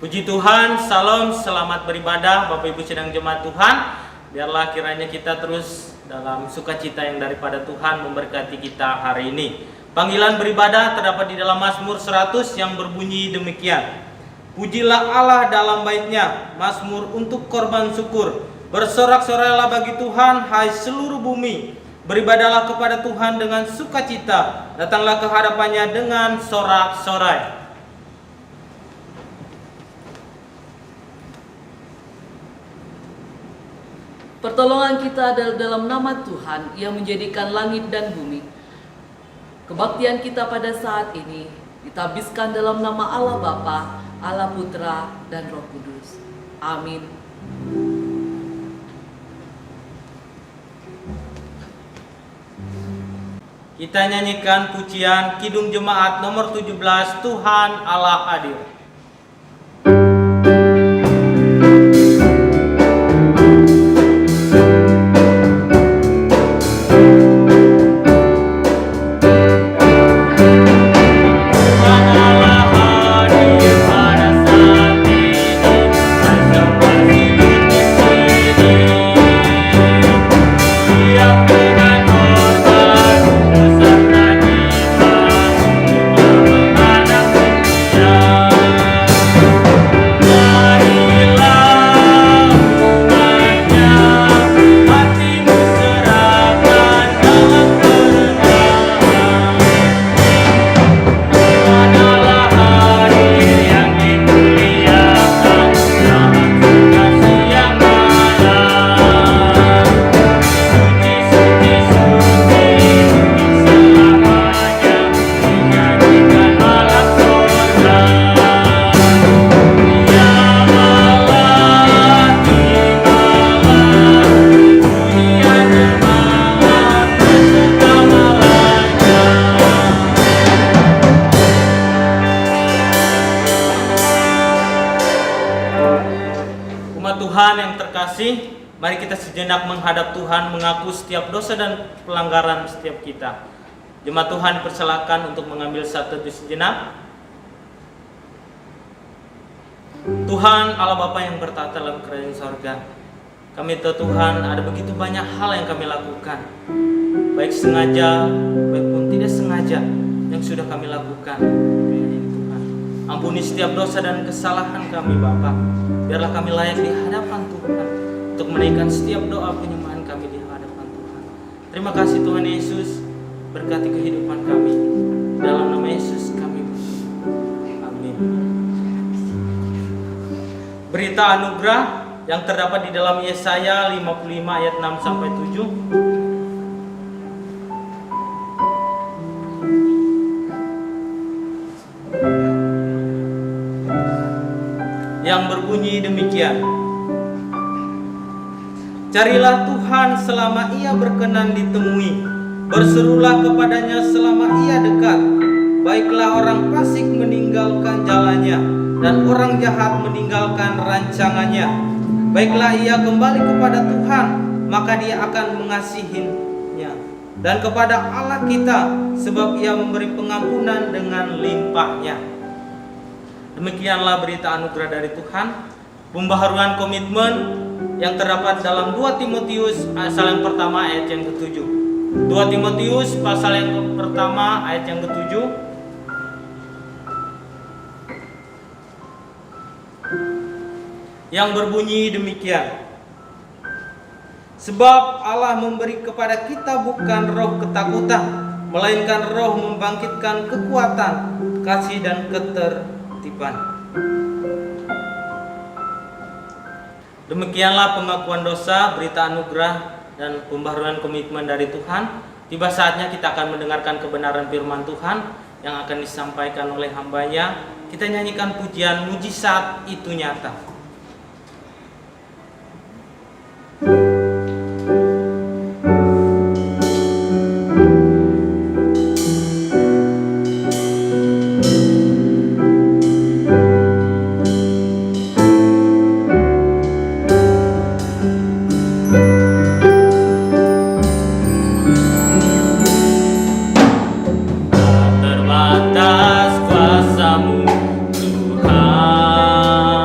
Puji Tuhan, salam, selamat beribadah Bapak Ibu sedang jemaat Tuhan. Biarlah kiranya kita terus dalam sukacita yang daripada Tuhan memberkati kita hari ini. Panggilan beribadah terdapat di dalam Mazmur 100 yang berbunyi demikian. Pujilah Allah dalam baitnya, Mazmur untuk korban syukur. Bersorak-sorailah bagi Tuhan, hai seluruh bumi. Beribadahlah kepada Tuhan dengan sukacita. Datanglah ke hadapannya dengan sorak-sorai. Pertolongan kita adalah dalam nama Tuhan yang menjadikan langit dan bumi. Kebaktian kita pada saat ini ditabiskan dalam nama Allah Bapa, Allah Putra, dan Roh Kudus. Amin. Kita nyanyikan pujian Kidung Jemaat nomor 17, Tuhan Allah Hadir. Tuhan yang terkasih, mari kita sejenak menghadap Tuhan, mengaku setiap dosa dan pelanggaran setiap kita. Jemaat Tuhan dipersilakan untuk mengambil satu sejenak. Tuhan Allah Bapa yang bertata dalam kerajaan sorga, kami tahu Tuhan ada begitu banyak hal yang kami lakukan, baik sengaja, baik pun tidak sengaja, yang sudah kami lakukan. Tuhan, ampuni setiap dosa dan kesalahan kami Bapa. Biarlah kami layak di hadapan Tuhan untuk menaikkan setiap doa penyembahan kami di hadapan Tuhan. Terima kasih Tuhan Yesus, berkati kehidupan kami. Dalam nama Yesus kami berdoa. Amin. Berita anugerah yang terdapat di dalam Yesaya 55 ayat 6 sampai 7. Yang berbunyi demikian. Carilah Tuhan selama ia berkenan ditemui, berserulah kepadanya selama ia dekat. Baiklah orang fasik meninggalkan jalannya, dan orang jahat meninggalkan rancangannya. Baiklah ia kembali kepada Tuhan, maka dia akan mengasihinya, dan kepada Allah kita, sebab ia memberi pengampunan dengan limpahnya. Demikianlah berita anugerah dari Tuhan. Pembaharuan komitmen yang terdapat dalam 2 Timotius pasal yang pertama ayat yang ke-7. 2 Timotius pasal yang pertama ayat yang ke-7. Yang berbunyi demikian. Sebab Allah memberi kepada kita bukan roh ketakutan, melainkan roh membangkitkan kekuatan, kasih dan ketertiban. Demikianlah pengakuan dosa, berita anugerah, dan pembaharuan komitmen dari Tuhan. Tiba saatnya kita akan mendengarkan kebenaran firman Tuhan yang akan disampaikan oleh hambanya. Kita nyanyikan pujian mujizat itu nyata. Terbatas kuasamu Tuhan.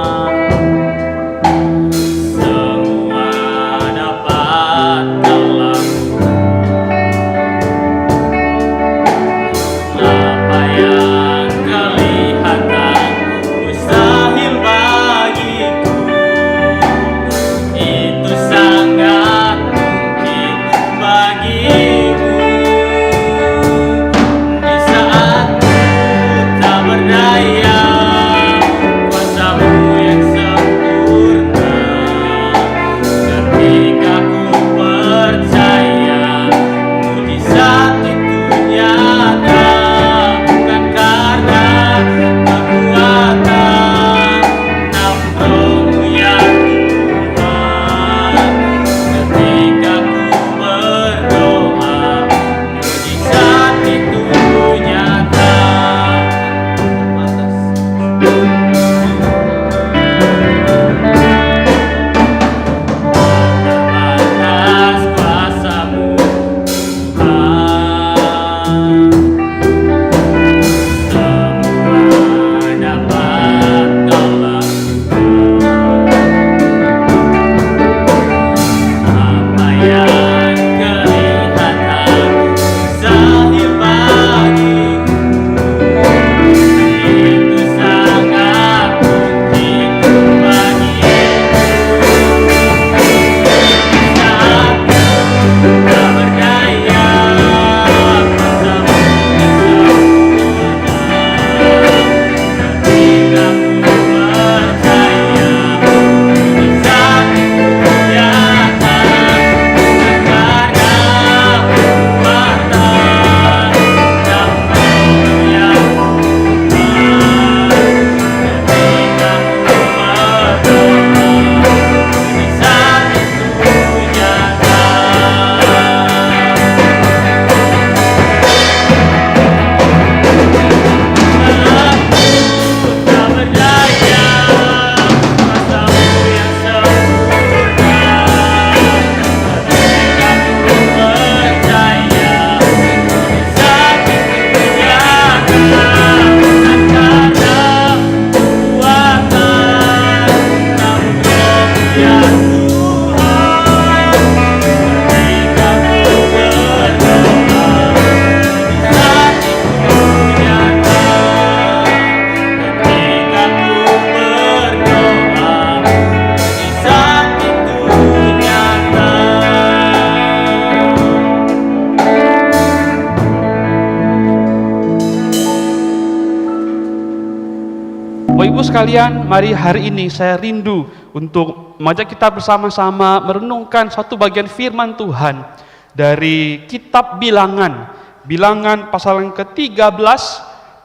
Bapak Ibu sekalian, mari hari ini saya rindu untuk mengajak kita bersama-sama merenungkan satu bagian firman Tuhan dari kitab Bilangan. Bilangan pasal yang ke-13,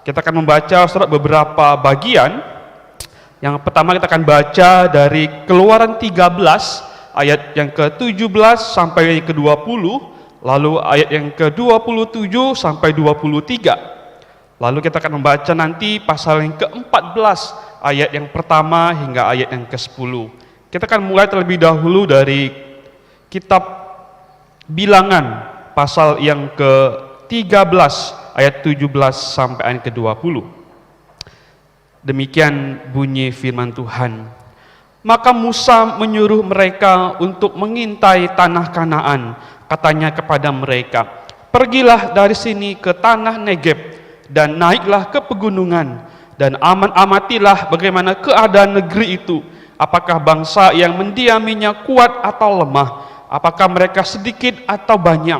kita akan membaca beberapa bagian. Yang pertama kita akan baca dari Keluaran 13 ayat yang ke-17 sampai yang ke-20, lalu ayat yang ke-27 sampai 23. Lalu kita akan membaca nanti pasal yang ke-14 ayat yang pertama hingga ayat yang ke-10. Kita akan mulai terlebih dahulu dari kitab Bilangan pasal yang ke-13 ayat 17 sampai ayat ke-20. Demikian bunyi firman Tuhan. Maka Musa menyuruh mereka untuk mengintai tanah Kanaan. Katanya kepada mereka, pergilah dari sini ke tanah Negeb dan naiklah ke pegunungan dan amatilah bagaimana keadaan negeri itu, apakah bangsa yang mendiaminya kuat atau lemah, apakah mereka sedikit atau banyak,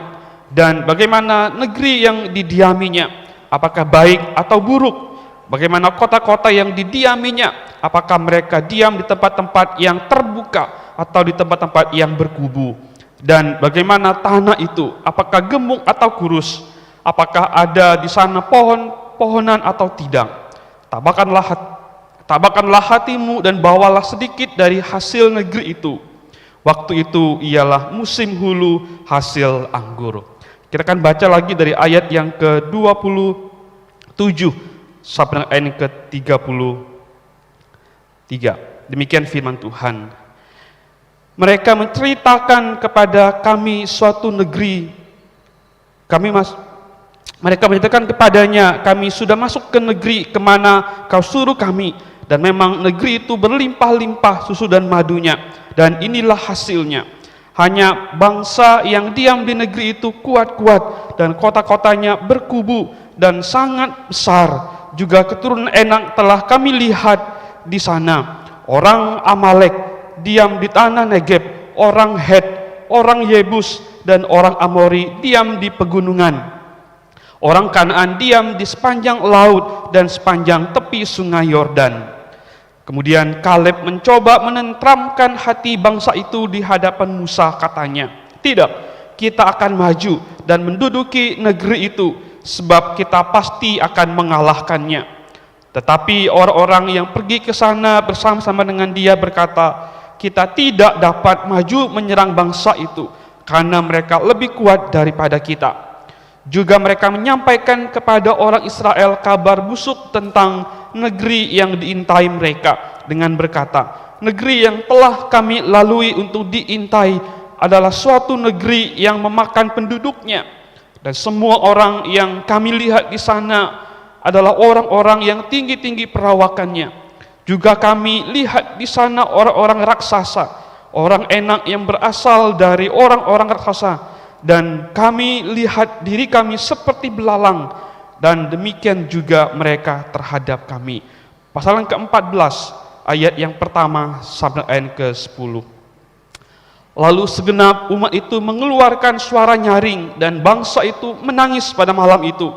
dan bagaimana negeri yang didiaminya, apakah baik atau buruk, bagaimana kota-kota yang didiaminya, apakah mereka diam di tempat-tempat yang terbuka atau di tempat-tempat yang berkubu, dan bagaimana tanah itu, apakah gemuk atau kurus, apakah ada di sana pohon-pohonan atau tidak. Tabahkanlah hatimu dan bawalah sedikit dari hasil negeri itu. Waktu itu ialah musim hulu hasil anggur. Kita akan baca lagi dari ayat yang ke-27 sampai ayat yang ke-33. Demikian firman Tuhan. Mereka menceritakan kepada kami suatu negeri. Mereka menceritakan kepadanya, kami sudah masuk ke negeri kemana kau suruh kami, dan memang negeri itu berlimpah-limpah susu dan madunya, dan inilah hasilnya. Hanya bangsa yang diam di negeri itu kuat-kuat, dan kota-kotanya berkubu dan sangat besar. Juga keturunan Enak telah kami lihat di sana. Orang Amalek diam di tanah Negeb, orang Het, orang Yebus, dan orang Amori diam di pegunungan. Orang Kanaan diam di sepanjang laut dan sepanjang tepi sungai Yordan. Kemudian Kaleb mencoba menenteramkan hati bangsa itu di hadapan Musa, katanya, tidak, kita akan maju dan menduduki negeri itu, sebab kita pasti akan mengalahkannya. Tetapi orang-orang yang pergi ke sana bersama-sama dengan dia berkata, kita tidak dapat maju menyerang bangsa itu, karena mereka lebih kuat daripada kita. Juga mereka menyampaikan kepada orang Israel kabar busuk tentang negeri yang diintai mereka dengan berkata, negeri yang telah kami lalui untuk diintai adalah suatu negeri yang memakan penduduknya, dan semua orang yang kami lihat di sana adalah orang-orang yang tinggi-tinggi perawakannya. Juga kami lihat di sana orang-orang raksasa, orang Enak yang berasal dari orang-orang raksasa, dan kami lihat diri kami seperti belalang, dan demikian juga mereka terhadap kami. Pasal yang ke-14 ayat yang pertama sampai ayat ke-10. Lalu segenap umat itu mengeluarkan suara nyaring, dan bangsa itu menangis pada malam itu.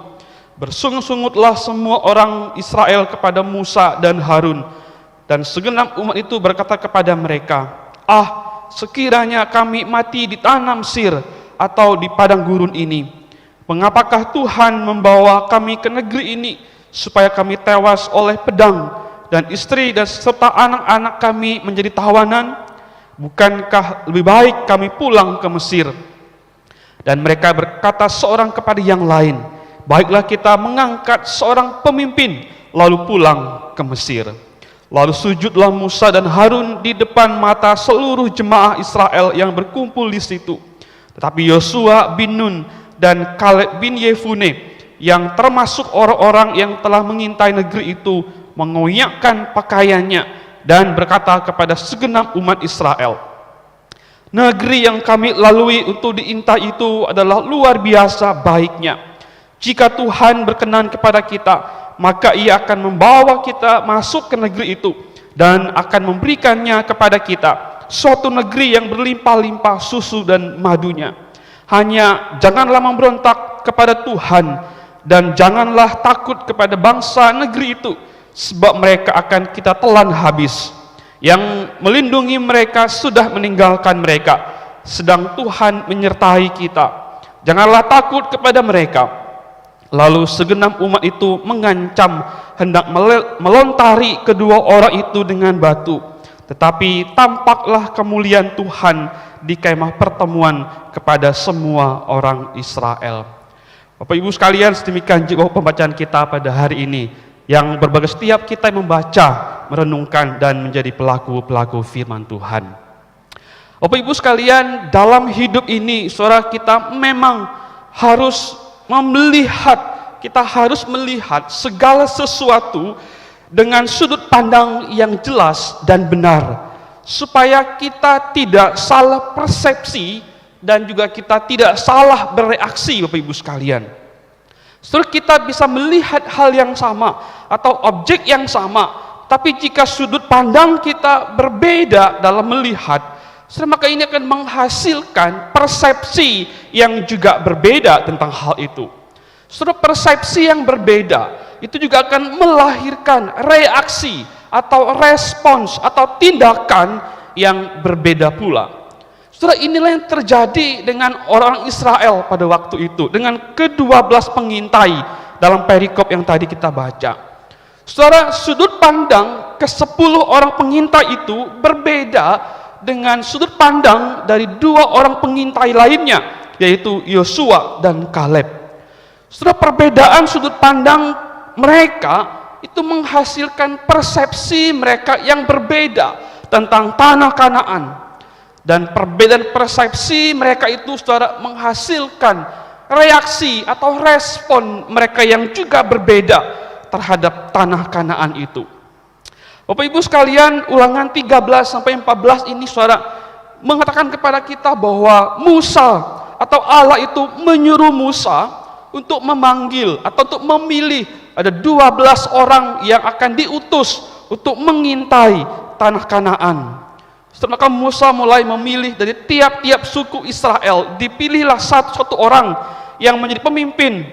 Bersungut-sungutlah semua orang Israel kepada Musa dan Harun, dan segenap umat itu berkata kepada mereka, sekiranya kami mati di tanah Mesir atau di padang gurun ini, mengapakah Tuhan membawa kami ke negeri ini supaya kami tewas oleh pedang, dan istri dan serta anak-anak kami menjadi tawanan? Bukankah lebih baik kami pulang ke Mesir? Dan mereka berkata seorang kepada yang lain, baiklah kita mengangkat seorang pemimpin lalu pulang ke Mesir. Lalu sujudlah Musa dan Harun di depan mata seluruh jemaah Israel yang berkumpul di situ. Tetapi Yosua bin Nun dan Kaleb bin Yefune, yang termasuk orang-orang yang telah mengintai negeri itu, mengoyakkan pakaiannya dan berkata kepada segenap umat Israel, negeri yang kami lalui untuk diintai itu adalah luar biasa baiknya. Jika Tuhan berkenan kepada kita, maka Ia akan membawa kita masuk ke negeri itu dan akan memberikannya kepada kita, suatu negeri yang berlimpah-limpah susu dan madunya. Hanya janganlah memberontak kepada Tuhan, dan janganlah takut kepada bangsa negeri itu, sebab mereka akan kita telan habis. Yang melindungi mereka sudah meninggalkan mereka, sedang Tuhan menyertai kita. Janganlah takut kepada mereka. Lalu segenap umat itu mengancam hendak melontari kedua orang itu dengan batu. Tetapi tampaklah kemuliaan Tuhan di kemah pertemuan kepada semua orang Israel. Bapak Ibu sekalian, sedemikian juga pembacaan kita pada hari ini, yang berbagai setiap kita yang membaca, merenungkan, dan menjadi pelaku-pelaku firman Tuhan. Bapak Ibu sekalian, dalam hidup ini, saudara, kita memang harus kita harus melihat segala sesuatu dengan sudut pandang yang jelas dan benar, supaya kita tidak salah persepsi dan juga kita tidak salah bereaksi, Bapak Ibu sekalian. Saudara, kita bisa melihat hal yang sama atau objek yang sama, tapi jika sudut pandang kita berbeda dalam melihat, saudara, maka ini akan menghasilkan persepsi yang juga berbeda tentang hal itu. Saudara, persepsi yang berbeda itu juga akan melahirkan reaksi atau respons atau tindakan yang berbeda pula. Saudara, inilah yang terjadi dengan orang Israel pada waktu itu, dengan ke-12 pengintai dalam perikop yang tadi kita baca. Saudara, sudut pandang ke-10 orang pengintai itu berbeda dengan sudut pandang dari 2 orang pengintai lainnya, yaitu Yosua dan Kaleb. Saudara, perbedaan sudut pandang mereka itu menghasilkan persepsi mereka yang berbeda tentang tanah Kanaan. Dan perbedaan persepsi mereka itu, saudara, menghasilkan reaksi atau respon mereka yang juga berbeda terhadap tanah Kanaan itu. Bapak Ibu sekalian, Ulangan 13-14 ini, saudara, mengatakan kepada kita bahwa Musa atau Allah itu menyuruh Musa untuk memanggil atau untuk memilih ada 12 orang yang akan diutus untuk mengintai tanah Kanaan. Maka Musa mulai memilih dari tiap-tiap suku Israel, dipilihlah satu orang yang menjadi pemimpin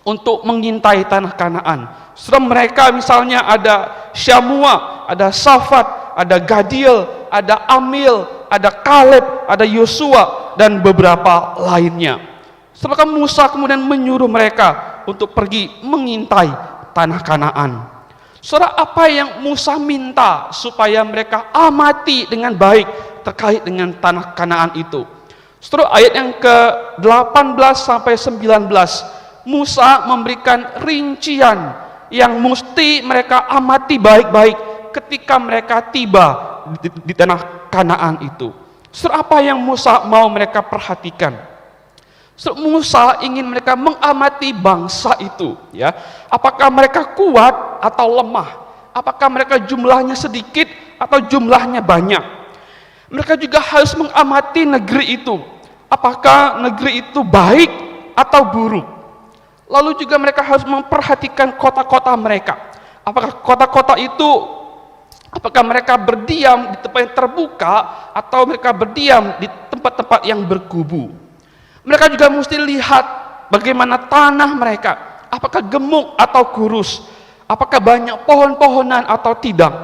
untuk mengintai tanah Kanaan. Setelah mereka misalnya ada Syamua, ada Safat, ada Gadiel, ada Amil, ada Kaleb, ada Yosua, dan beberapa lainnya. Setelah Musa kemudian menyuruh mereka untuk pergi mengintai tanah Kanaan. Saudara, apa yang Musa minta supaya mereka amati dengan baik terkait dengan tanah Kanaan itu? Saudara, ayat yang ke-18 sampai 19, Musa memberikan rincian yang mesti mereka amati baik-baik ketika mereka tiba di tanah Kanaan itu. Saudara, apa yang Musa mau mereka perhatikan? Musa ingin mereka mengamati bangsa itu, ya. Apakah mereka kuat atau lemah? Apakah mereka jumlahnya sedikit atau jumlahnya banyak? Mereka juga harus mengamati negeri itu. Apakah negeri itu baik atau buruk? Lalu juga mereka harus memperhatikan kota-kota mereka. Apakah kota-kota itu, apakah mereka berdiam di tempat yang terbuka atau mereka berdiam di tempat-tempat yang berkubu? Mereka juga mesti lihat bagaimana tanah mereka, apakah gemuk atau kurus, apakah banyak pohon-pohonan atau tidak.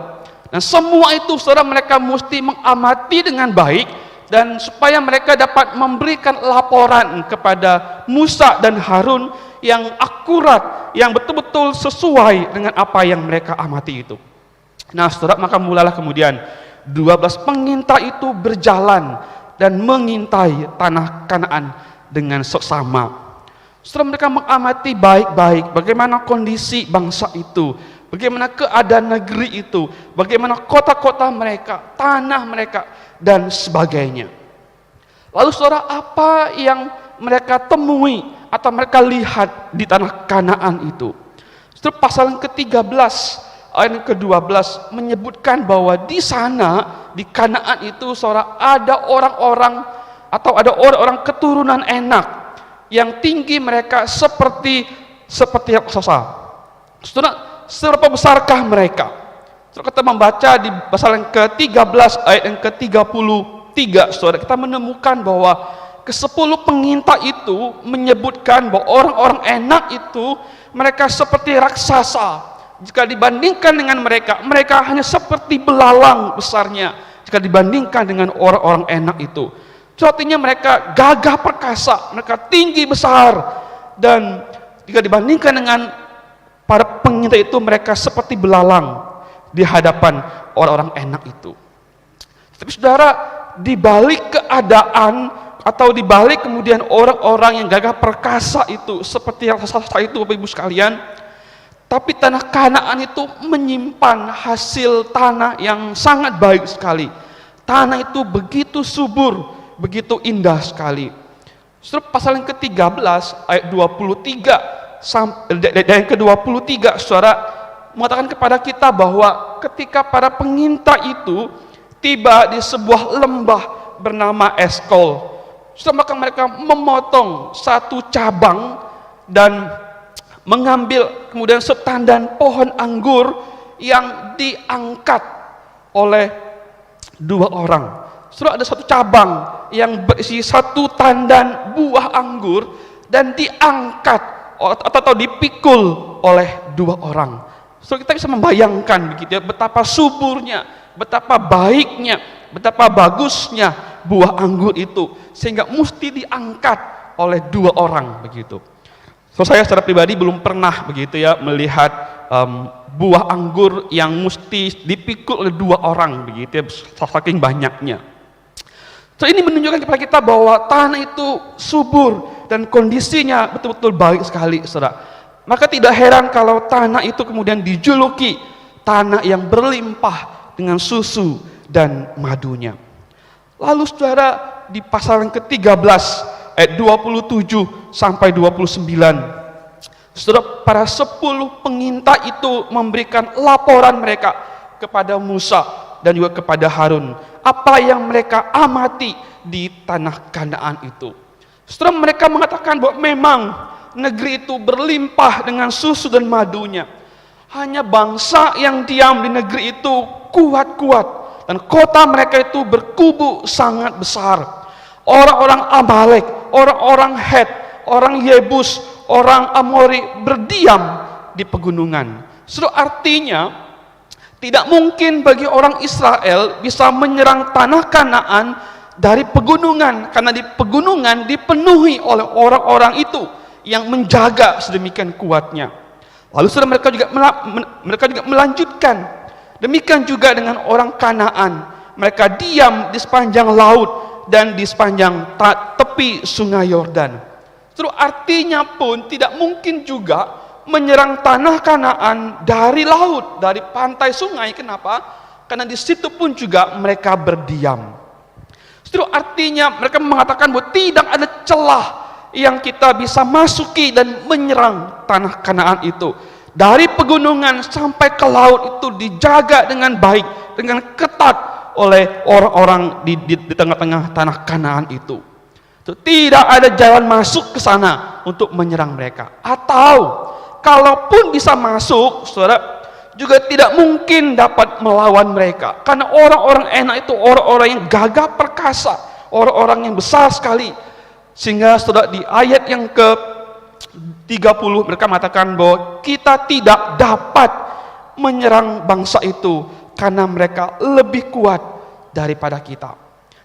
Dan semua itu, saudara, mereka mesti mengamati dengan baik, dan supaya mereka dapat memberikan laporan kepada Musa dan Harun yang akurat, yang betul-betul sesuai dengan apa yang mereka amati itu. Nah, saudara, maka mulailah kemudian 12 pengintai itu berjalan dan mengintai tanah Kanaan dengan seksama. Setelah mereka mengamati baik-baik bagaimana kondisi bangsa itu, bagaimana keadaan negeri itu, bagaimana kota-kota mereka, tanah mereka, dan sebagainya. Lalu saudara, apa yang mereka temui atau mereka lihat di tanah Kanaan itu? Setelah pasal yang ke-13 ayat yang ke-12 menyebutkan bahwa di sana, di Kanaan itu, saudara, ada orang-orang atau ada orang-orang keturunan Enak yang tinggi mereka seperti raksasa. Saudara, seberapa besarkah mereka? Saudara, kita membaca di pasal yang ke-13 ayat yang ke-33, saudara, kita menemukan bahwa ke-10 pengintai itu menyebutkan bahwa orang-orang Enak itu mereka seperti raksasa, jika dibandingkan dengan mereka, mereka hanya seperti belalang besarnya jika dibandingkan dengan orang-orang enak itu. Artinya mereka gagah perkasa, mereka tinggi besar, dan jika dibandingkan dengan para pengintai itu, mereka seperti belalang di hadapan orang-orang enak itu. Tapi saudara, di balik keadaan atau di balik kemudian orang-orang yang gagah perkasa itu, seperti yang raksasa itu Bapak Ibu sekalian, tapi tanah Kanaan itu menyimpan hasil tanah yang sangat baik sekali. Tanah itu begitu subur, begitu indah sekali. Saudara, pasal yang ke-13 ayat 23 dan yang ke-23, saudara, mengatakan kepada kita bahwa ketika para pengintai itu tiba di sebuah lembah bernama Eskol, maka mereka memotong satu cabang dan mengambil kemudian setandan pohon anggur yang diangkat oleh dua orang. Saudara, ada satu cabang yang berisi satu tandan buah anggur dan diangkat atau dipikul oleh dua orang. Saudara, kita bisa membayangkan begitu ya, betapa suburnya, betapa baiknya, betapa bagusnya buah anggur itu sehingga mesti diangkat oleh dua orang begitu. So, saya secara pribadi belum pernah begitu ya melihat buah anggur yang mesti dipikul oleh dua orang begitu ya, saking banyaknya. So, ini menunjukkan kepada kita bahwa tanah itu subur dan kondisinya betul-betul baik sekali, saudara. Maka tidak heran kalau tanah itu kemudian dijuluki tanah yang berlimpah dengan susu dan madunya. Lalu saudara, di pasal yang ke-13 ayat 27 sampai 29, saudara, para 10 pengintai itu memberikan laporan mereka kepada Musa dan juga kepada Harun, apa yang mereka amati di tanah Kanaan itu. Saudara, mereka mengatakan bahwa memang negeri itu berlimpah dengan susu dan madunya. Hanya bangsa yang diam di negeri itu kuat-kuat, dan kota mereka itu berkubu sangat besar. Orang-orang Amalek, orang-orang Het, orang Yebus, orang Amori berdiam di pegunungan. Saudara, artinya tidak mungkin bagi orang Israel bisa menyerang tanah Kanaan dari pegunungan, karena di pegunungan dipenuhi oleh orang-orang itu yang menjaga sedemikian kuatnya. Lalu saudara, mereka juga melanjutkan, demikian juga dengan orang Kanaan, mereka diam di sepanjang laut dan di sepanjang tepi sungai Yordan. Terus artinya pun tidak mungkin juga menyerang tanah Kanaan dari laut, dari pantai sungai. Kenapa? Karena di situ pun juga mereka berdiam. Terus artinya mereka mengatakan bahwa tidak ada celah yang kita bisa masuki dan menyerang tanah Kanaan itu. Dari pegunungan sampai ke laut itu dijaga dengan baik, dengan ketat oleh orang-orang di tengah-tengah tanah Kanaan itu. Tidak ada jalan masuk ke sana untuk menyerang mereka. Atau kalaupun bisa masuk, saudara, juga tidak mungkin dapat melawan mereka. Karena orang-orang enak itu orang-orang yang gagah perkasa, orang-orang yang besar sekali. Sehingga saudara, di ayat yang ke-30 mereka mengatakan bahwa kita tidak dapat menyerang bangsa itu karena mereka lebih kuat daripada kita.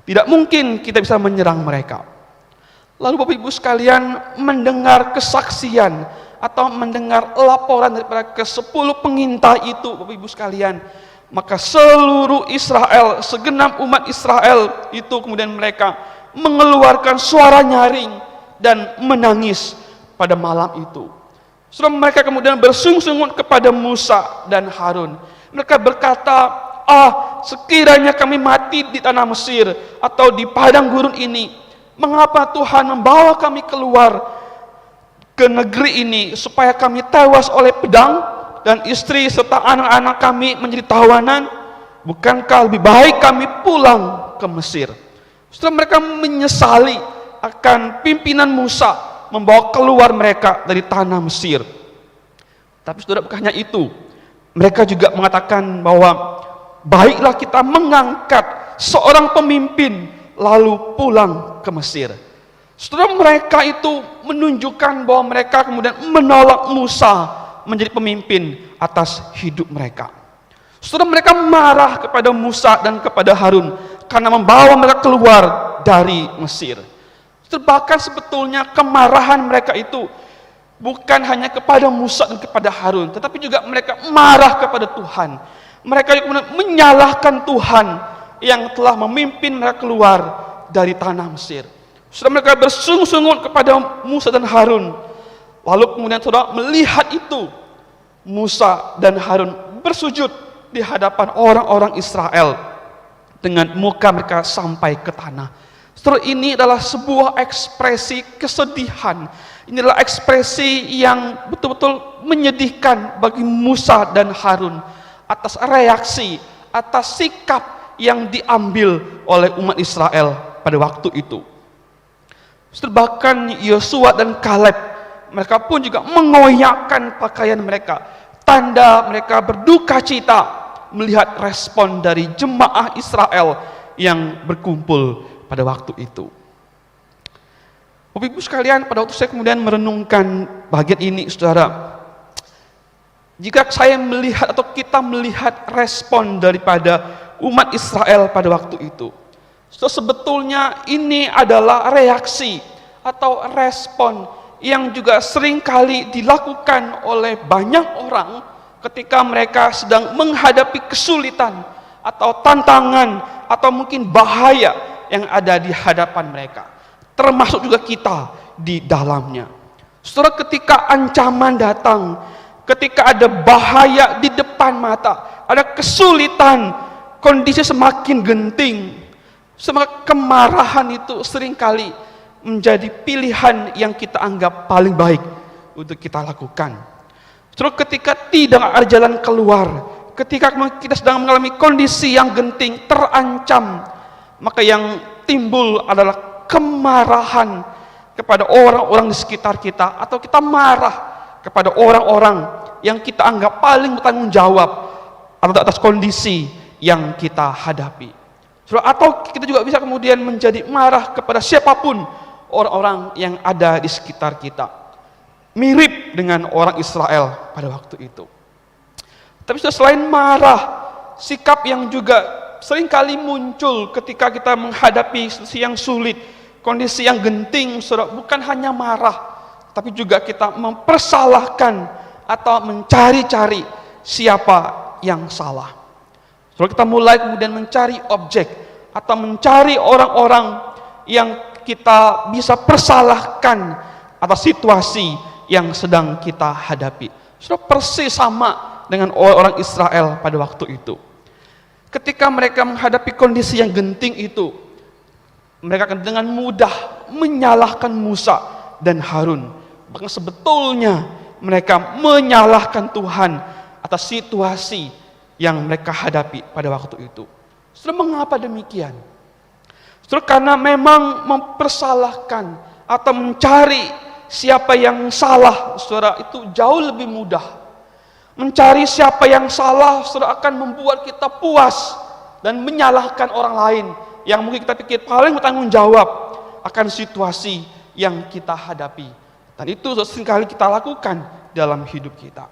Tidak mungkin kita bisa menyerang mereka. Lalu Bapak Ibu sekalian mendengar kesaksian atau mendengar laporan daripada ke-10 pengintai itu, Bapak Ibu sekalian, maka seluruh Israel, segenap umat Israel itu kemudian mereka mengeluarkan suara nyaring dan menangis pada malam itu. Setelah mereka kemudian bersungsungut kepada Musa dan Harun. Mereka berkata, sekiranya kami mati di tanah Mesir atau di padang gurun ini, mengapa Tuhan membawa kami keluar ke negeri ini supaya kami tewas oleh pedang dan istri serta anak-anak kami menjadi tawanan? Bukankah lebih baik kami pulang ke Mesir? Setelah mereka menyesali akan pimpinan Musa membawa keluar mereka dari tanah Mesir. Tapi saudara, bukan hanya itu, mereka juga mengatakan bahwa baiklah kita mengangkat seorang pemimpin lalu pulang ke Mesir. Saudara, mereka itu menunjukkan bahwa mereka kemudian menolak Musa menjadi pemimpin atas hidup mereka. Saudara, mereka marah kepada Musa dan kepada Harun karena membawa mereka keluar dari Mesir. Bahkan sebetulnya kemarahan mereka itu bukan hanya kepada Musa dan kepada Harun, tetapi juga mereka marah kepada Tuhan. Mereka kemudian menyalahkan Tuhan yang telah memimpin mereka keluar dari tanah Mesir. Saudara, mereka bersungut-sungut kepada Musa dan Harun. Lalu kemudian saudara melihat itu, Musa dan Harun bersujud di hadapan orang-orang Israel dengan muka mereka sampai ke tanah. Saudara, ini adalah sebuah ekspresi kesedihan. Ini adalah ekspresi yang betul-betul menyedihkan bagi Musa dan Harun atas reaksi, atas sikap yang diambil oleh umat Israel pada waktu itu. Saudara, bahkan Yosua dan Kaleb, mereka pun juga mengoyakkan pakaian mereka, tanda mereka berduka cita melihat respon dari jemaah Israel yang berkumpul pada waktu itu. Bapak Ibu sekalian, pada waktu saya kemudian merenungkan bagian ini, saudara, jika saya melihat atau kita melihat respon daripada umat Israel pada waktu itu, sebetulnya ini adalah reaksi atau respon yang juga seringkali dilakukan oleh banyak orang ketika mereka sedang menghadapi kesulitan atau tantangan atau mungkin bahaya yang ada di hadapan mereka, termasuk juga kita di dalamnya. Saudara, ketika ancaman datang, ketika ada bahaya di depan mata, ada kesulitan, kondisi semakin genting, semua kemarahan itu seringkali menjadi pilihan yang kita anggap paling baik untuk kita lakukan. Terus ketika tidak ada jalan keluar, ketika kita sedang mengalami kondisi yang genting, terancam, maka yang timbul adalah kemarahan kepada orang-orang di sekitar kita, atau kita marah kepada orang-orang yang kita anggap paling bertanggung jawab atas kondisi yang kita hadapi. Atau kita juga bisa kemudian menjadi marah kepada siapapun orang-orang yang ada di sekitar kita. Mirip dengan orang Israel pada waktu itu. Tapi selain marah, sikap yang juga seringkali muncul ketika kita menghadapi situasi yang sulit, kondisi yang genting, saudara, bukan hanya marah, tapi juga kita mempersalahkan atau mencari-cari siapa yang salah. Kalau kita mulai kemudian mencari objek atau mencari orang-orang yang kita bisa persalahkan atas situasi yang sedang kita hadapi. Sudah persis sama dengan orang Israel pada waktu itu. Ketika mereka menghadapi kondisi yang genting itu, mereka akan dengan mudah menyalahkan Musa dan Harun. Bahkan sebetulnya mereka menyalahkan Tuhan atas situasi yang mereka hadapi pada waktu itu. Saudara, mengapa demikian? Saudara, karena memang mempersalahkan atau mencari siapa yang salah, saudara, itu jauh lebih mudah. Mencari siapa yang salah, saudara, akan membuat kita puas dan menyalahkan orang lain yang mungkin kita pikir paling bertanggung jawab akan situasi yang kita hadapi. Dan itu seringkali kita lakukan dalam hidup kita.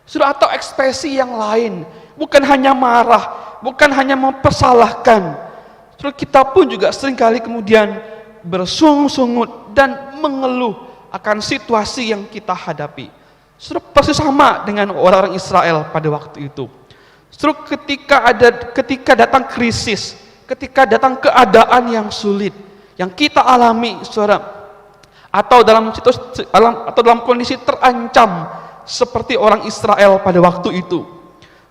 Saudara, atau ekspresi yang lain, bukan hanya marah, bukan hanya mempersalahkan. Saudara, kita pun juga seringkali kemudian bersungut-sungut dan mengeluh akan situasi yang kita hadapi. Saudara, persis sama dengan orang-orang Israel pada waktu itu. Saudara, ketika datang krisis, ketika datang keadaan yang sulit yang kita alami, saudara, atau dalam kondisi terancam seperti orang Israel pada waktu itu,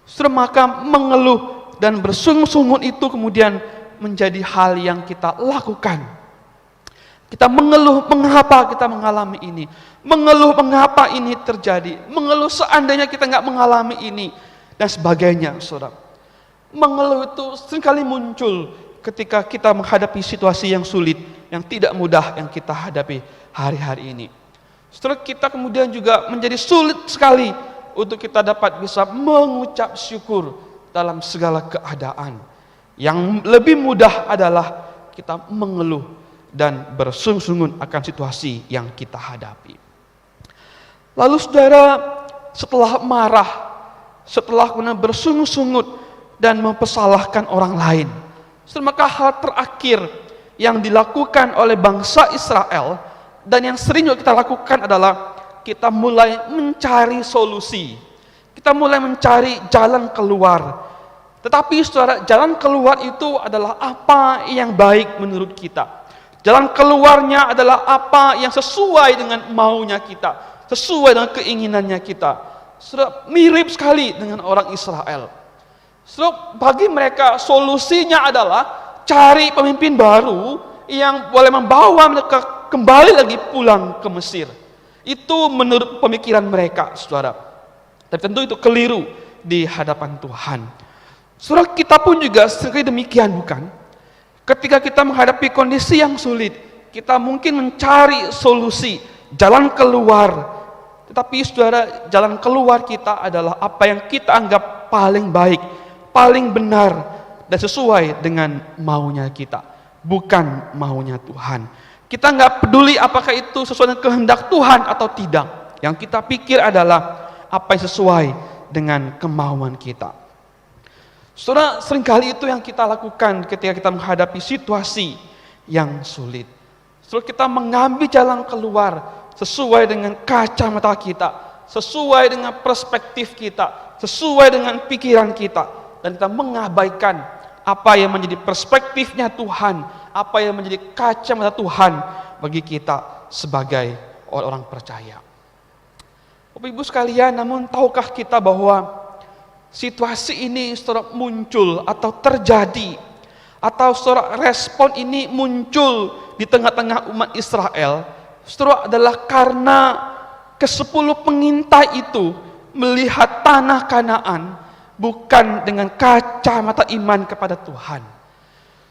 saudara, maka mengeluh dan bersungut-sungut itu kemudian menjadi hal yang kita lakukan. Kita mengeluh mengapa kita mengalami ini, mengeluh mengapa ini terjadi, mengeluh seandainya kita nggak mengalami ini, dan sebagainya, saudara. Mengeluh itu seringkali muncul ketika kita menghadapi situasi yang sulit, yang tidak mudah yang kita hadapi hari-hari ini. Setelah kita kemudian juga menjadi sulit sekali untuk kita dapat bisa mengucap syukur dalam segala keadaan. Yang lebih mudah adalah kita mengeluh dan bersungut-sungut akan situasi yang kita hadapi. Lalu saudara, setelah marah, setelah kemudian bersungut-sungut dan mempersalahkan orang lain. Maka hal terakhir yang dilakukan oleh bangsa Israel dan yang sering juga kita lakukan adalah kita mulai mencari solusi. Kita mulai mencari jalan keluar. Tetapi saudara, jalan keluar itu adalah apa yang baik menurut kita. Jalan keluarnya adalah apa yang sesuai dengan maunya kita, sesuai dengan keinginannya kita. Saudara, mirip sekali dengan orang Israel. Saudara, bagi mereka solusinya adalah cari pemimpin baru yang boleh membawa mereka kembali lagi pulang ke Mesir. Itu menurut pemikiran mereka, saudara. Tapi tentu itu keliru di hadapan Tuhan. Saudara, kita pun juga seperti demikian, bukan? Ketika kita menghadapi kondisi yang sulit, kita mungkin mencari solusi, jalan keluar. Tetapi saudara, jalan keluar kita adalah apa yang kita anggap paling baik, paling benar, dan sesuai dengan maunya kita, bukan maunya Tuhan. Kita nggak peduli apakah itu sesuai dengan kehendak Tuhan atau tidak. Yang kita pikir adalah apa yang sesuai dengan kemauan kita. Saudara, seringkali itu yang kita lakukan ketika kita menghadapi situasi yang sulit. Saudara, kita mengambil jalan keluar sesuai dengan kacamata kita, sesuai dengan perspektif kita, sesuai dengan pikiran kita, dan kita mengabaikan apa yang menjadi perspektifnya Tuhan, apa yang menjadi kacamata Tuhan bagi kita sebagai orang percaya. Bapak Ibu sekalian, namun tahukah kita bahwa situasi ini saudara muncul atau terjadi, atau saudara respon ini muncul di tengah-tengah umat Israel, saudara, adalah karena ke-10 pengintai itu melihat tanah Kanaan bukan dengan kacamata iman kepada Tuhan.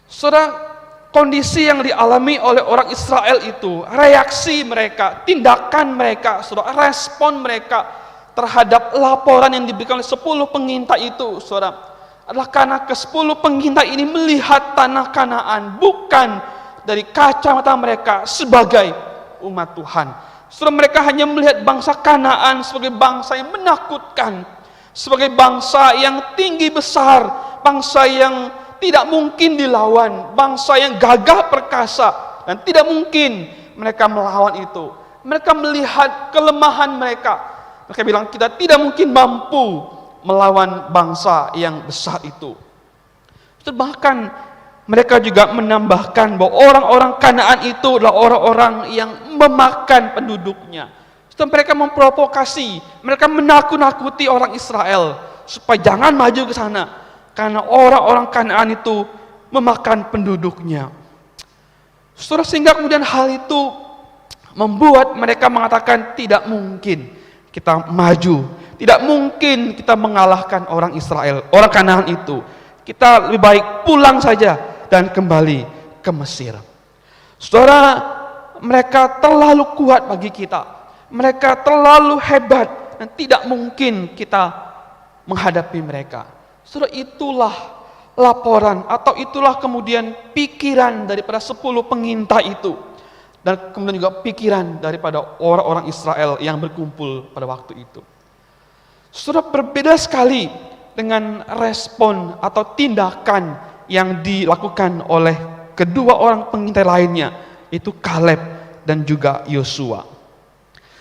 Saudara, kondisi yang dialami oleh orang Israel itu, reaksi mereka, tindakan mereka, saudara, respon mereka terhadap laporan yang diberikan oleh 10 pengintai itu, saudara, adalah karena ke-10 pengintai ini melihat tanah Kanaan bukan dari kacamata mereka sebagai umat Tuhan. Saudara, mereka hanya melihat bangsa Kanaan sebagai bangsa yang menakutkan, sebagai bangsa yang tinggi besar, bangsa yang tidak mungkin dilawan, bangsa yang gagah perkasa, dan tidak mungkin mereka melawan itu. Mereka melihat kelemahan mereka. Mereka bilang, kita tidak mungkin mampu melawan bangsa yang besar itu. Bahkan mereka juga menambahkan bahwa orang-orang Kanaan itu adalah orang-orang yang memakan penduduknya. Mereka memprovokasi, mereka menakut-nakuti orang Israel supaya jangan maju ke sana, karena orang-orang Kanaan itu memakan penduduknya. Saudara, sehingga kemudian hal itu membuat mereka mengatakan tidak mungkin kita maju, tidak mungkin kita mengalahkan orang Israel, orang Kanaan itu. Kita lebih baik pulang saja dan kembali ke Mesir. Saudara, mereka terlalu kuat bagi kita. Mereka terlalu hebat dan tidak mungkin kita menghadapi mereka. Saudara, itulah laporan atau itulah kemudian pikiran daripada 10 pengintai itu. Dan kemudian juga pikiran daripada orang-orang Israel yang berkumpul pada waktu itu. Saudara, berbeda sekali dengan respon atau tindakan yang dilakukan oleh kedua orang pengintai lainnya, itu Kaleb dan juga Yosua.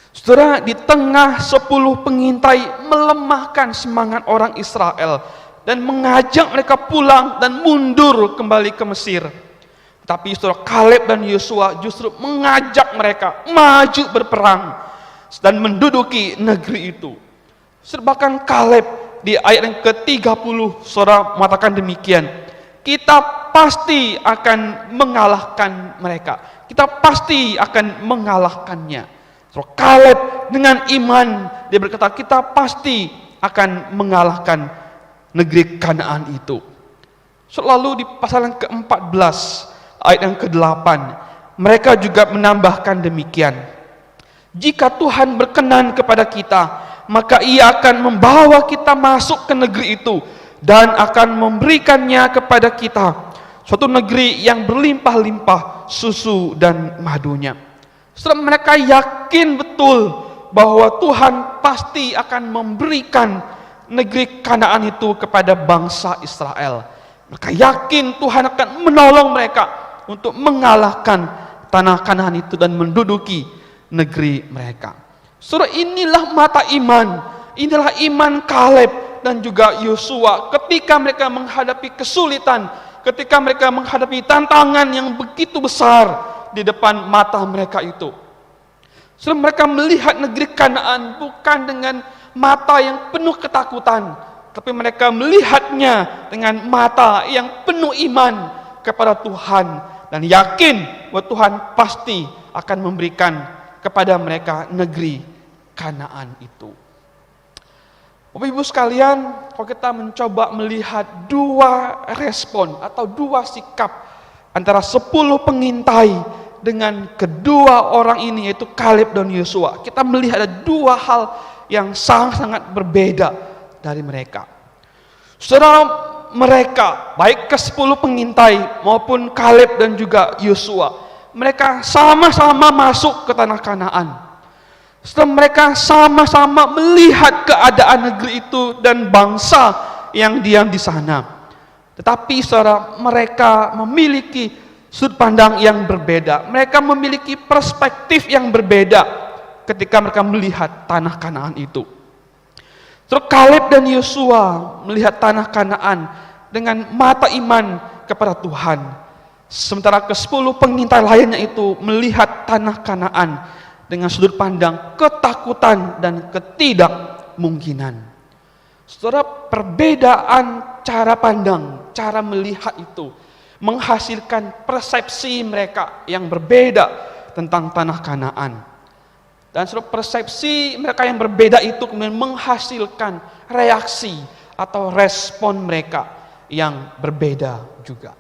Saudara, di tengah 10 pengintai melemahkan semangat orang Israel dan mengajak mereka pulang dan mundur kembali ke Mesir. Tapi saudara, Kaleb dan Yosua justru mengajak mereka maju berperang dan menduduki negeri itu. Bahkan Kaleb di ayat yang ke-30 saudara mengatakan demikian, kita pasti akan mengalahkan mereka, kita pasti akan mengalahkannya. So, Kaleb dengan iman dia berkata, kita pasti akan mengalahkan negeri Kanaan itu. So, lalu di pasal yang ke-14 ayat yang ke-8 mereka juga menambahkan demikian, jika Tuhan berkenan kepada kita, maka Ia akan membawa kita masuk ke negeri itu dan akan memberikannya kepada kita, suatu negeri yang berlimpah-limpah susu dan madunya. Setelah mereka yakin betul bahwa Tuhan pasti akan memberikan negeri Kanaan itu kepada bangsa Israel. Mereka yakin Tuhan akan menolong mereka untuk mengalahkan tanah Kanaan itu dan menduduki negeri mereka. Saudara, inilah mata iman, inilah iman Kaleb dan juga Yosua ketika mereka menghadapi kesulitan, ketika mereka menghadapi tantangan yang begitu besar di depan mata mereka itu. Saudara, mereka melihat negeri Kanaan bukan dengan mata yang penuh ketakutan, tapi mereka melihatnya dengan mata yang penuh iman kepada Tuhan dan yakin bahwa Tuhan pasti akan memberikan kepada mereka negeri Kanaan itu. Bapak Ibu sekalian, kalau kita mencoba melihat dua respon atau dua sikap antara 10 pengintai dengan kedua orang ini, yaitu Kaleb dan Yosua, kita melihat ada dua hal yang sangat-sangat berbeda dari mereka. Saudara, mereka, baik ke-10 pengintai maupun Kaleb dan juga Yosua, mereka sama-sama masuk ke tanah Kanaan. Setelah mereka sama-sama melihat keadaan negeri itu dan bangsa yang diam di sana. Tetapi saudara, mereka memiliki sudut pandang yang berbeda. Mereka memiliki perspektif yang berbeda ketika mereka melihat tanah Kanaan itu. Terus Kaleb dan Yosua melihat tanah Kanaan dengan mata iman kepada Tuhan. Sementara ke-10 pengintai lainnya itu melihat tanah Kanaan dengan sudut pandang ketakutan dan ketidakmungkinan. Saudara, perbedaan cara pandang, cara melihat itu menghasilkan persepsi mereka yang berbeda tentang tanah Kanaan. Dan saudara, persepsi mereka yang berbeda itu kemudian menghasilkan reaksi atau respon mereka yang berbeda juga.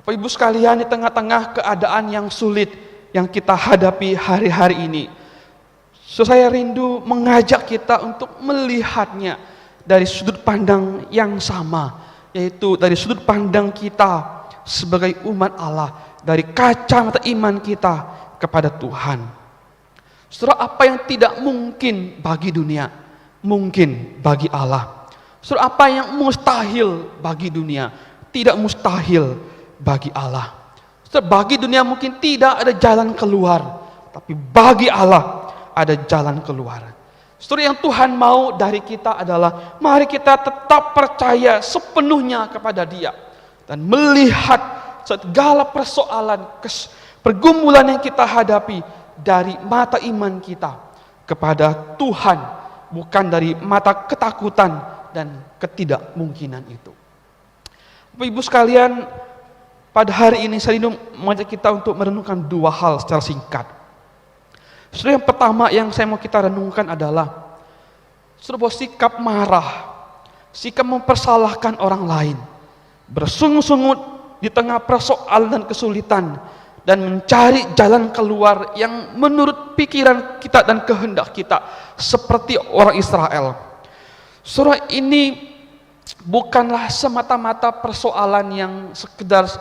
Bapak Ibu sekalian, di tengah-tengah keadaan yang sulit yang kita hadapi hari-hari ini, saya rindu mengajak kita untuk melihatnya dari sudut pandang yang sama, yaitu dari sudut pandang kita sebagai umat Allah, dari kacamata iman kita kepada Tuhan. Saudara, apa yang tidak mungkin bagi dunia, mungkin bagi Allah. Saudara, apa yang mustahil bagi dunia, tidak mustahil bagi Allah. Saudara, bagi dunia mungkin tidak ada jalan keluar, tapi bagi Allah ada jalan keluar. Saudara, yang Tuhan mau dari kita adalah mari kita tetap percaya sepenuhnya kepada Dia dan melihat segala persoalan, pergumulan yang kita hadapi dari mata iman kita kepada Tuhan, bukan dari mata ketakutan dan ketidakmungkinan itu. Bapak Ibu sekalian, pada hari ini saya ingin mengajak kita untuk merenungkan dua hal secara singkat. Saudara, yang pertama yang saya mau kita renungkan adalah sebuah sikap marah, sikap mempersalahkan orang lain, bersungut-sungut di tengah persoalan dan kesulitan, dan mencari jalan keluar yang menurut pikiran kita dan kehendak kita, seperti orang Israel. Saudara, ini bukanlah semata-mata persoalan yang sekedar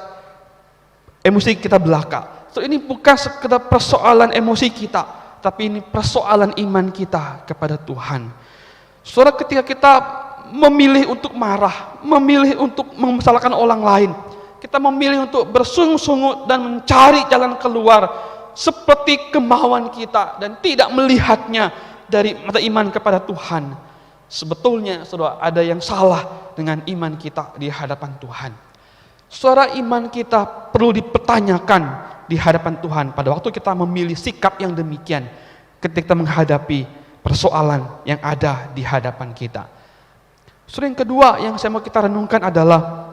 emosi kita belaka. So, ini bukan sekedar persoalan emosi kita, tapi ini persoalan iman kita kepada Tuhan. Saudara, ketika kita memilih untuk marah, memilih untuk memasalahkan orang lain, kita memilih untuk bersungut-sungut dan mencari jalan keluar seperti kemauan kita dan tidak melihatnya dari mata iman kepada Tuhan. Sebetulnya, saudara, ada yang salah dengan iman kita di hadapan Tuhan. Saudara, iman kita perlu dipertanyakan di hadapan Tuhan pada waktu kita memilih sikap yang demikian ketika menghadapi persoalan yang ada di hadapan kita. Saudara, yang kedua yang saya mau kita renungkan adalah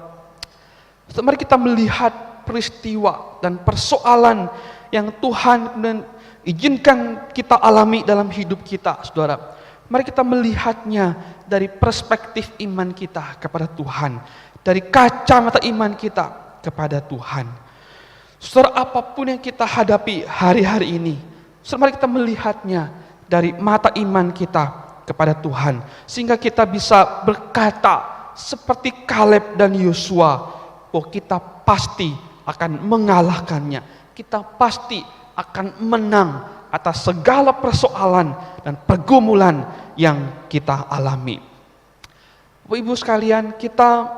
mari kita melihat peristiwa dan persoalan yang Tuhan dan izinkan kita alami dalam hidup kita, saudara. Mari kita melihatnya dari perspektif iman kita kepada Tuhan, dari kacamata iman kita kepada Tuhan. Saudara, apapun yang kita hadapi hari-hari ini, saudara, mari kita melihatnya dari mata iman kita kepada Tuhan, sehingga kita bisa berkata seperti Kaleb dan Yosua, bahwa kita pasti akan mengalahkannya, kita pasti akan menang atas segala persoalan dan pergumulan yang kita alami. Bapak Ibu sekalian, kita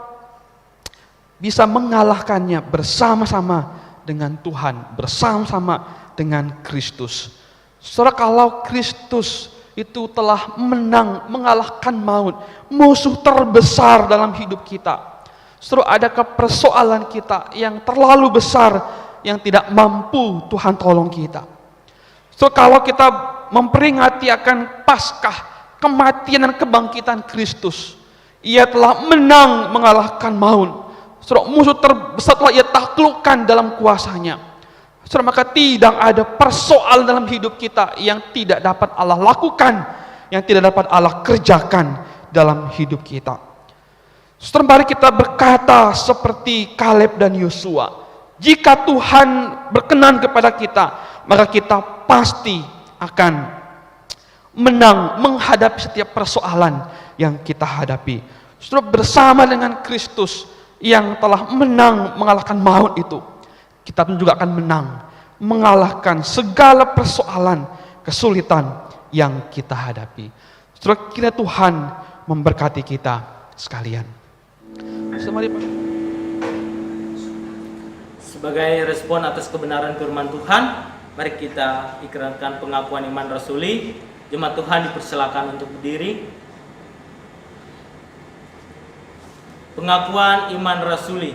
bisa mengalahkannya bersama-sama dengan Tuhan, bersama-sama dengan Kristus. Saudara, kalau Kristus itu telah menang, mengalahkan maut, musuh terbesar dalam hidup kita. Saudara, adakah persoalan kita yang terlalu besar yang tidak mampu Tuhan tolong kita? So, kalau kita memperingati akan Paskah, kematian dan kebangkitan Kristus, Ia telah menang mengalahkan maut. So, musuh terbesar telah Ia taklukkan dalam kuasanya. So, maka tidak ada persoalan dalam hidup kita yang tidak dapat Allah lakukan, yang tidak dapat Allah kerjakan dalam hidup kita. So, mari kita berkata seperti Kaleb dan Yosua. Jika Tuhan berkenan kepada kita, maka kita pasti akan menang menghadapi setiap persoalan yang kita hadapi. Saudara, bersama dengan Kristus yang telah menang mengalahkan maut itu, kita pun juga akan menang mengalahkan segala persoalan, kesulitan yang kita hadapi. Saudara, kiranya Tuhan memberkati kita sekalian. Mari Pak. Sebagai respon atas kebenaran firman Tuhan, mari kita ikrarkan pengakuan iman rasuli. Jemaat Tuhan dipersilakan untuk berdiri. Pengakuan iman rasuli.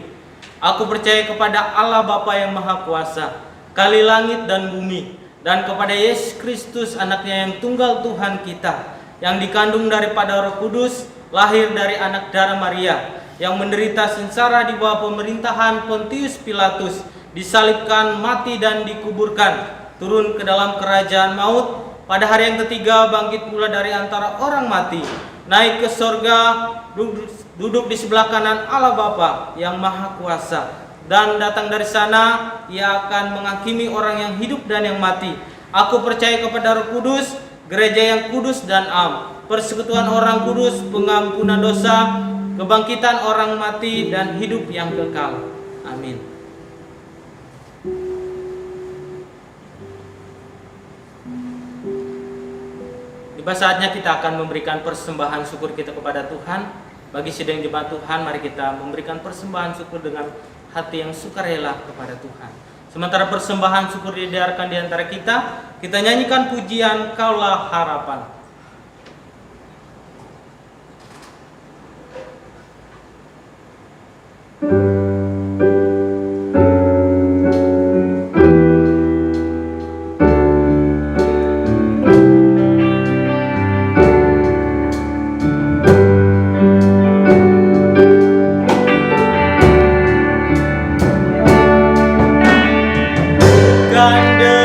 Aku percaya kepada Allah Bapa yang Maha Kuasa, Kali langit dan bumi, dan kepada Yesus Kristus anaknya yang tunggal Tuhan kita, yang dikandung daripada Roh Kudus, lahir dari anak darah Maria, yang menderita sengsara di bawah pemerintahan Pontius Pilatus, disalibkan, mati dan dikuburkan, turun ke dalam kerajaan maut, pada hari yang ketiga bangkit pula dari antara orang mati, naik ke sorga, duduk di sebelah kanan Allah Bapa yang Maha Kuasa, dan datang dari sana Ia akan menghakimi orang yang hidup dan yang mati. Aku percaya kepada Roh Kudus, gereja yang kudus dan am, persekutuan orang kudus, pengampunan dosa, kebangkitan orang mati, dan hidup yang kekal. Amin. Tiba saatnya kita akan memberikan persembahan syukur kita kepada Tuhan. Bagi sidang jemaat Tuhan, mari kita memberikan persembahan syukur dengan hati yang sukarela kepada Tuhan. Sementara persembahan syukur didengarkan di antara kita nyanyikan pujian Kaulah Harapan.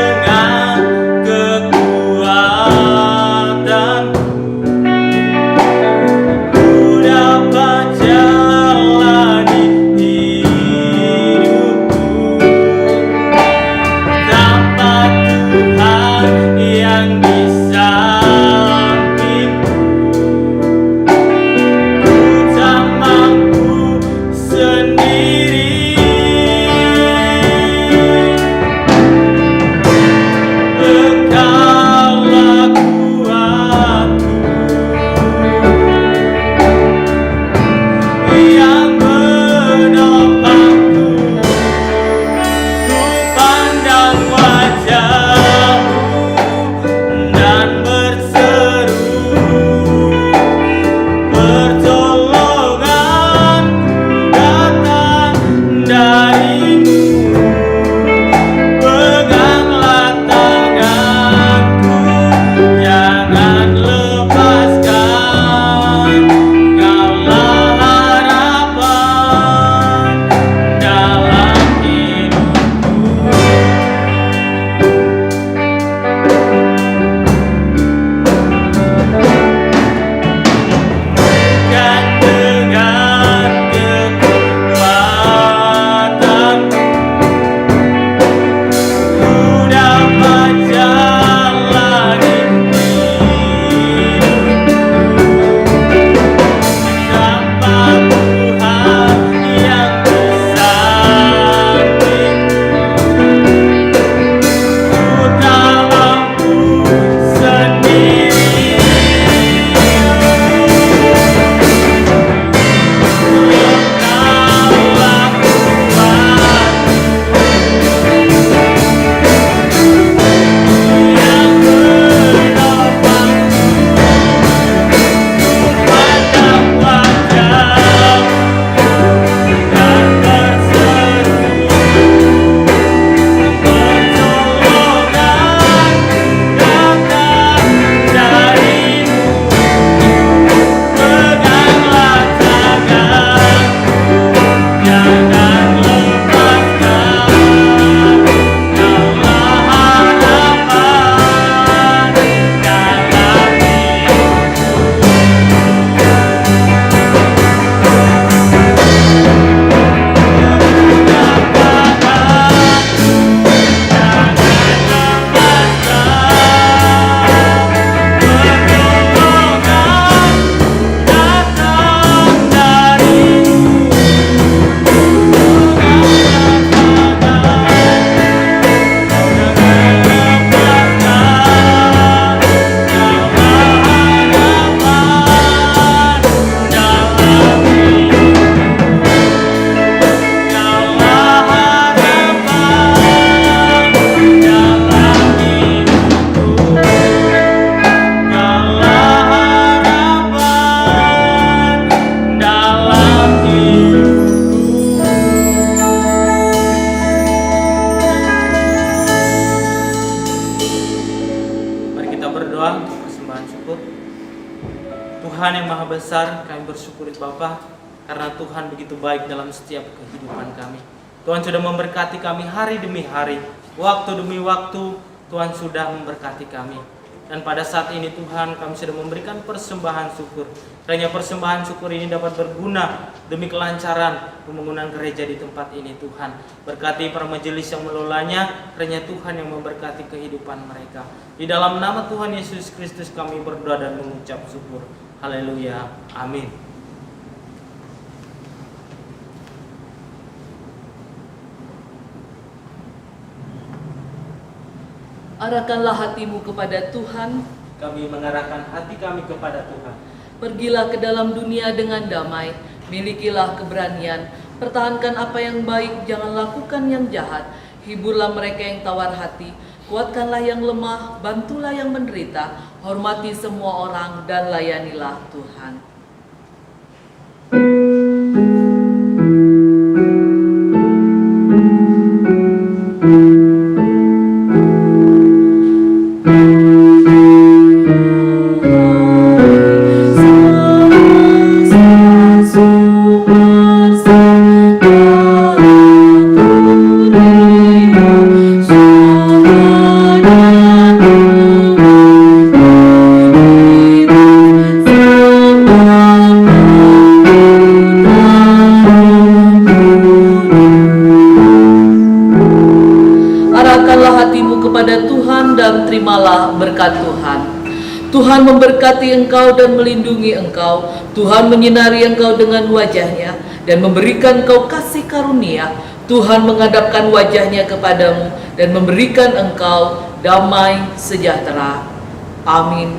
Dengan kekuatan Tuhan yang Maha Besar, kami bersyukur Bapa karena Tuhan begitu baik dalam setiap kehidupan kami. Tuhan sudah memberkati kami hari demi hari, waktu demi waktu Tuhan sudah memberkati kami. Dan pada saat ini Tuhan kami sudah memberikan persembahan syukur. Kiranya persembahan syukur ini dapat berguna demi kelancaran pembangunan gereja di tempat ini Tuhan. Berkati para majelis yang mengelolanya, kiranya Tuhan yang memberkati kehidupan mereka. Di dalam nama Tuhan Yesus Kristus kami berdoa dan mengucap syukur. Haleluya. Amin. Arahkanlah hatimu kepada Tuhan. Kami mengarahkan hati kami kepada Tuhan. Pergilah ke dalam dunia dengan damai. Milikilah keberanian. Pertahankan apa yang baik, jangan lakukan yang jahat. Hiburlah mereka yang tawar hati. Kuatkanlah yang lemah, bantulah yang menderita. Hormati semua orang dan layanilah Tuhan. Terimalah berkat Tuhan. Tuhan memberkati engkau dan melindungi engkau. Tuhan menyinari engkau dengan wajahnya dan memberikan engkau kasih karunia. Tuhan menghadapkan wajahnya kepadamu dan memberikan engkau damai sejahtera. Amin.